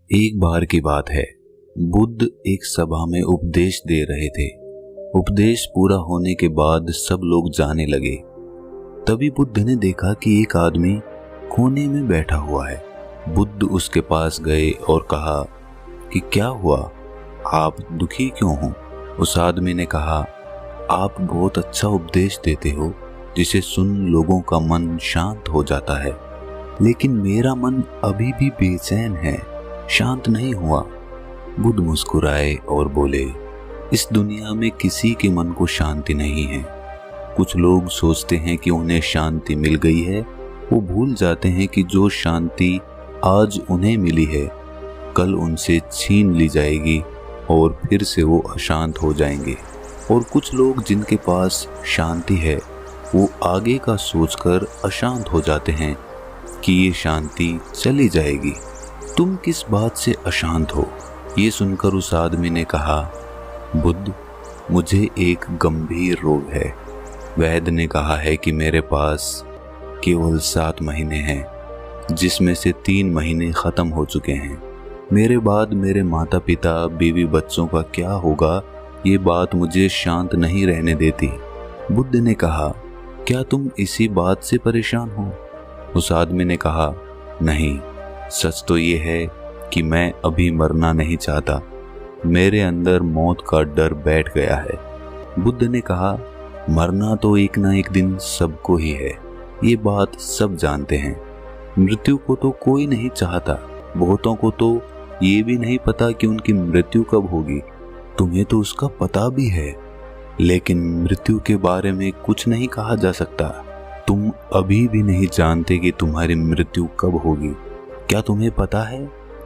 एक बार की बात है, बुद्ध एक सभा में उपदेश दे रहे थे। उपदेश पूरा होने के बाद सब लोग जाने लगे। तभी बुद्ध ने देखा कि एक आदमी कोने में बैठा हुआ है। बुद्ध उसके पास गए और कहा कि क्या हुआ, आप दुखी क्यों हो? उस आदमी ने कहा, आप बहुत अच्छा उपदेश देते हो जिसे सुन लोगों का मन शांत हो जाता है, लेकिन मेरा मन अभी भी बेचैन है, शांत नहीं हुआ। बुद्ध मुस्कुराए और बोले, इस दुनिया में किसी के मन को शांति नहीं है। कुछ लोग सोचते हैं कि उन्हें शांति मिल गई है। वो भूल जाते हैं कि जो शांति आज उन्हें मिली है कल उनसे छीन ली जाएगी और फिर से वो अशांत हो जाएंगे। और कुछ लोग जिनके पास शांति है वो आगे का सोचकर अशांत हो जाते हैं कि ये शांति चली जाएगी। तुम किस बात से अशांत हो? ये सुनकर उस आदमी ने कहा, बुद्ध, मुझे एक गंभीर रोग है। वैद्य ने कहा है कि मेरे पास केवल 7 महीने हैं, जिसमें से 3 महीने खत्म हो चुके हैं। मेरे बाद मेरे माता पिता, बीवी, बच्चों का क्या होगा, ये बात मुझे शांत नहीं रहने देती। बुद्ध ने कहा, क्या तुम इसी बात से परेशान हो? उस आदमी ने कहा, नहीं, सच तो ये है कि मैं अभी मरना नहीं चाहता। मेरे अंदर मौत का डर बैठ गया है। बुद्ध ने कहा, मरना तो एक ना एक दिन सबको ही है, ये बात सब जानते हैं। मृत्यु को तो कोई नहीं चाहता। बहुतों को तो ये भी नहीं पता कि उनकी मृत्यु कब होगी। तुम्हें तो उसका पता भी है, लेकिन मृत्यु के बारे में कुछ नहीं कहा जा सकता। तुम अभी भी नहीं जानते कि तुम्हारी मृत्यु कब होगी। क्या तुम्हें पता है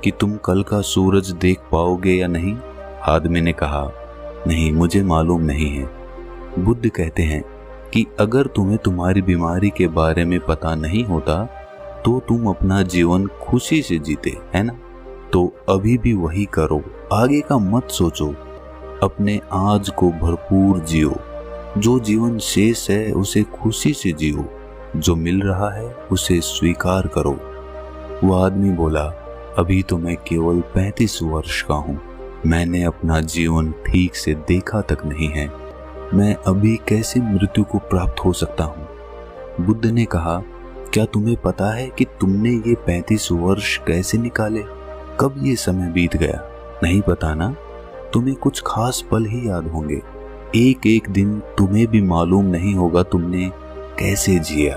कि तुम कल का सूरज देख पाओगे या नहीं? आदमी ने कहा, नहीं, मुझे मालूम नहीं है। बुद्ध कहते हैं कि अगर तुम्हें तुम्हारी बीमारी के बारे में पता नहीं होता तो तुम अपना जीवन खुशी से जीते, है ना? तो अभी भी वही करो, आगे का मत सोचो। अपने आज को भरपूर जियो। जो जीवन शेष है उसे खुशी से जियो। जो मिल रहा है उसे स्वीकार करो। वो आदमी बोला, अभी तो मैं केवल 35 वर्ष का हूँ। मैंने अपना जीवन ठीक से देखा तक नहीं है। मैं अभी कैसे मृत्यु को प्राप्त हो सकता हूँ? बुद्ध ने कहा, क्या तुम्हें पता है कि तुमने ये 35 वर्ष कैसे निकाले? कब ये समय बीत गया? नहीं पता ना? तुम्हें कुछ खास पल ही याद होंगे। एक एक दिन तुम्हें भी मालूम नहीं होगा तुमने कैसे जिया,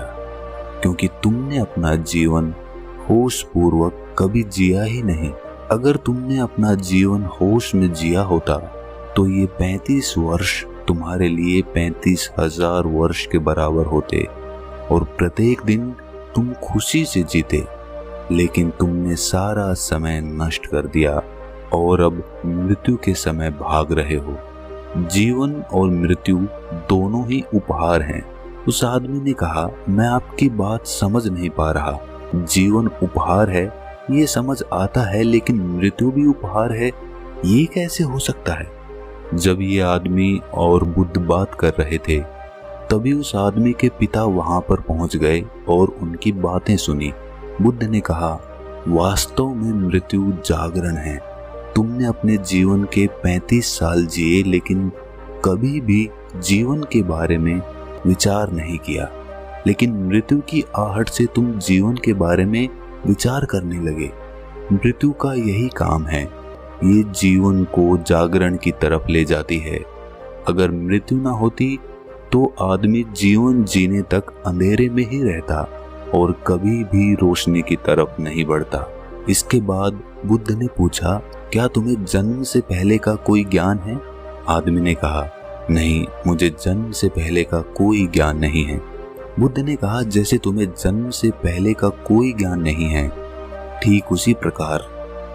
क्योंकि तुमने अपना जीवन होश पूर्वक कभी जिया ही नहीं। अगर तुमने अपना जीवन होश में जिया होता तो ये 35 वर्ष तुम्हारे लिए 35,000 वर्ष के बराबर होते और प्रत्येक दिन तुम खुशी से जीते। लेकिन तुमने सारा समय नष्ट कर दिया और अब मृत्यु के समय भाग रहे हो। जीवन और मृत्यु दोनों ही उपहार हैं। उस आदमी ने कहा, मैं आपकी बात समझ नहीं पा रहा। जीवन उपहार है ये समझ आता है, लेकिन मृत्यु भी उपहार है, ये कैसे हो सकता है? जब ये आदमी और बुद्ध बात कर रहे थे तभी उस आदमी के पिता वहां पर पहुंच गए और उनकी बातें सुनी। बुद्ध ने कहा, वास्तव में मृत्यु जागरण है। तुमने अपने जीवन के 35 साल जिए, लेकिन कभी भी जीवन के बारे में विचार नहीं किया। लेकिन मृत्यु की आहट से तुम जीवन के बारे में विचार करने लगे। मृत्यु का यही काम है, ये जीवन को जागरण की तरफ ले जाती है। अगर मृत्यु ना होती तो आदमी जीवन जीने तक अंधेरे में ही रहता और कभी भी रोशनी की तरफ नहीं बढ़ता। इसके बाद बुद्ध ने पूछा, क्या तुम्हें जन्म से पहले का कोई ज्ञान है? आदमी ने कहा, नहीं, मुझे जन्म से पहले का कोई ज्ञान नहीं है। बुद्ध ने कहा, जैसे तुम्हें जन्म से पहले का कोई ज्ञान नहीं है, ठीक उसी प्रकार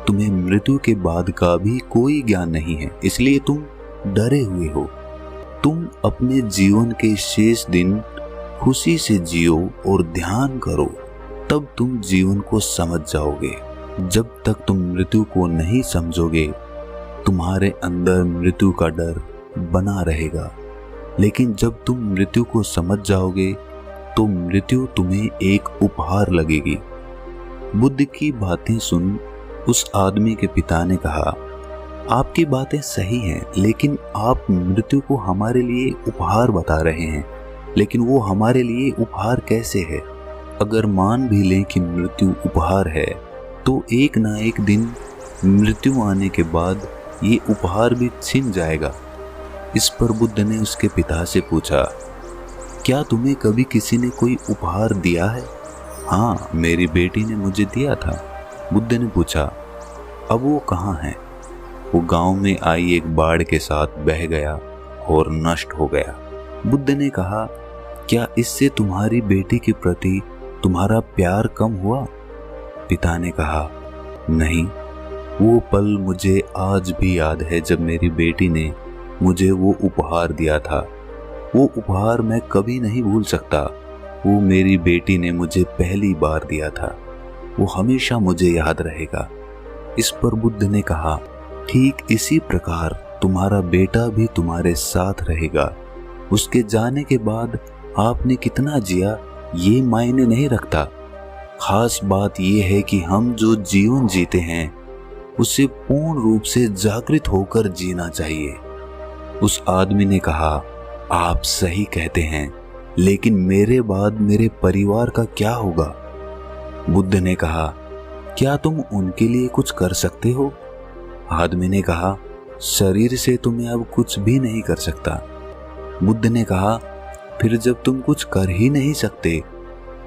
तुम्हें मृत्यु के बाद का भी कोई ज्ञान नहीं है, इसलिए तुम डरे हुए हो। तुम अपने जीवन के शेष दिन खुशी से जियो और ध्यान करो, तब तुम जीवन को समझ जाओगे। जब तक तुम मृत्यु को नहीं समझोगे तुम्हारे अंदर मृत्यु का डर बना रहेगा, लेकिन जब तुम मृत्यु को समझ जाओगे तो मृत्यु तुम्हें एक उपहार लगेगी। बुद्ध की बातें सुन उस आदमी के पिता ने कहा, आपकी बातें सही हैं, लेकिन आप मृत्यु को हमारे लिए उपहार बता रहे हैं, लेकिन वो हमारे लिए उपहार कैसे है? अगर मान भी लें कि मृत्यु उपहार है, तो एक ना एक दिन मृत्यु आने के बाद ये उपहार भी छिन जाएगा। इस पर बुद्ध ने उसके पिता से पूछा, क्या तुम्हें कभी किसी ने कोई उपहार दिया है? हाँ, मेरी बेटी ने मुझे दिया था। बुद्ध ने पूछा, अब वो कहाँ है? वो गांव में आई एक बाढ़ के साथ बह गया और नष्ट हो गया। बुद्ध ने कहा, क्या इससे तुम्हारी बेटी के प्रति तुम्हारा प्यार कम हुआ? पिता ने कहा, नहीं, वो पल मुझे आज भी याद है जब मेरी बेटी ने मुझे वो उपहार दिया था। वो उपहार मैं कभी नहीं भूल सकता। वो मेरी बेटी ने मुझे पहली बार दिया था। वो हमेशा मुझे याद रहेगा। इस पर बुद्ध ने कहा, ठीक इसी प्रकार तुम्हारा बेटा भी तुम्हारे साथ रहेगा। उसके जाने के बाद आपने कितना जिया ये मायने नहीं रखता। खास बात यह है कि हम जो जीवन जीते हैं उसे पूर्ण रूप से जागृत होकर जीना चाहिए। उस आदमी ने कहा, आप सही कहते हैं, लेकिन मेरे बाद मेरे परिवार का क्या होगा? बुद्ध ने कहा, क्या तुम उनके लिए कुछ कर सकते हो? आदमी ने कहा, शरीर से तो मैं अब कुछ भी नहीं कर सकता। बुद्ध ने कहा, फिर जब तुम कुछ कर ही नहीं सकते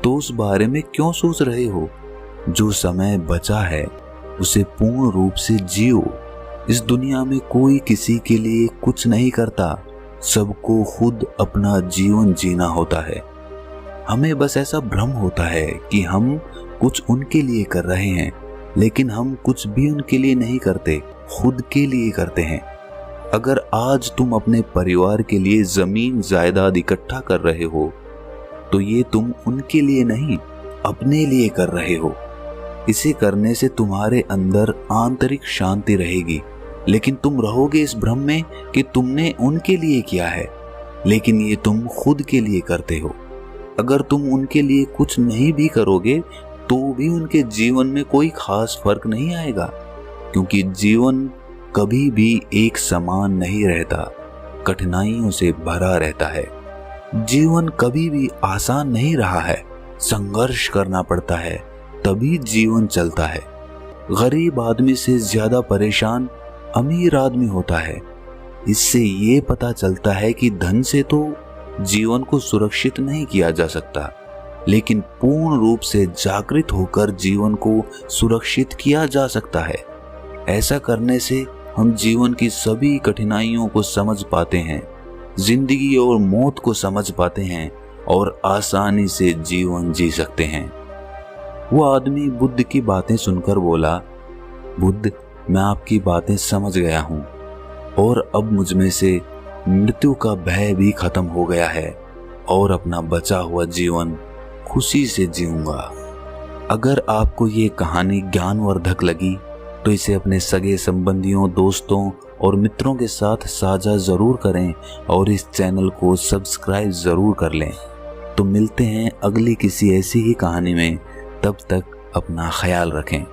तो उस बारे में क्यों सोच रहे हो? जो समय बचा है उसे पूर्ण रूप से जियो। इस दुनिया में कोई किसी के लिए कुछ नहीं करता, सबको खुद अपना जीवन जीना होता है। हमें बस ऐसा भ्रम होता है कि हम कुछ उनके लिए कर रहे हैं, लेकिन हम कुछ भी उनके लिए नहीं करते, खुद के लिए करते हैं। अगर आज तुम अपने परिवार के लिए जमीन जायदाद इकट्ठा कर रहे हो तो ये तुम उनके लिए नहीं, अपने लिए कर रहे हो। इसे करने से तुम्हारे अंदर आंतरिक शांति रहेगी, लेकिन तुम रहोगे इस भ्रम में कि तुमने उनके लिए किया है, लेकिन ये तुम खुद के लिए करते हो। अगर तुम उनके लिए कुछ नहीं भी करोगे तो भी उनके जीवन में कोई खास फर्क नहीं आएगा, क्योंकि जीवन कभी भी एक समान नहीं रहता, कठिनाइयों से भरा रहता है। जीवन कभी भी आसान नहीं रहा है, संघर्ष करना पड़ता है, तभी जीवन चलता है। गरीब आदमी से ज्यादा परेशान अमीर आदमी होता है। इससे ये पता चलता है कि धन से तो जीवन को सुरक्षित नहीं किया जा सकता, लेकिन पूर्ण रूप से जागृत होकर जीवन को सुरक्षित किया जा सकता है। ऐसा करने से हम जीवन की सभी कठिनाइयों को समझ पाते हैं, जिंदगी और मौत को समझ पाते हैं और आसानी से जीवन जी सकते हैं। वो आदमी बुद्ध की बातें सुनकर बोला, बुद्ध, मैं आपकी बातें समझ गया हूँ और अब मुझ में से मृत्यु का भय भी खत्म हो गया है और अपना बचा हुआ जीवन खुशी से जीऊंगा। अगर आपको ये कहानी ज्ञानवर्धक लगी तो इसे अपने सगे संबंधियों, दोस्तों और मित्रों के साथ साझा जरूर करें और इस चैनल को सब्सक्राइब जरूर कर लें। तो मिलते हैं अगली किसी ऐसी ही कहानी में, तब तक अपना ख्याल रखें।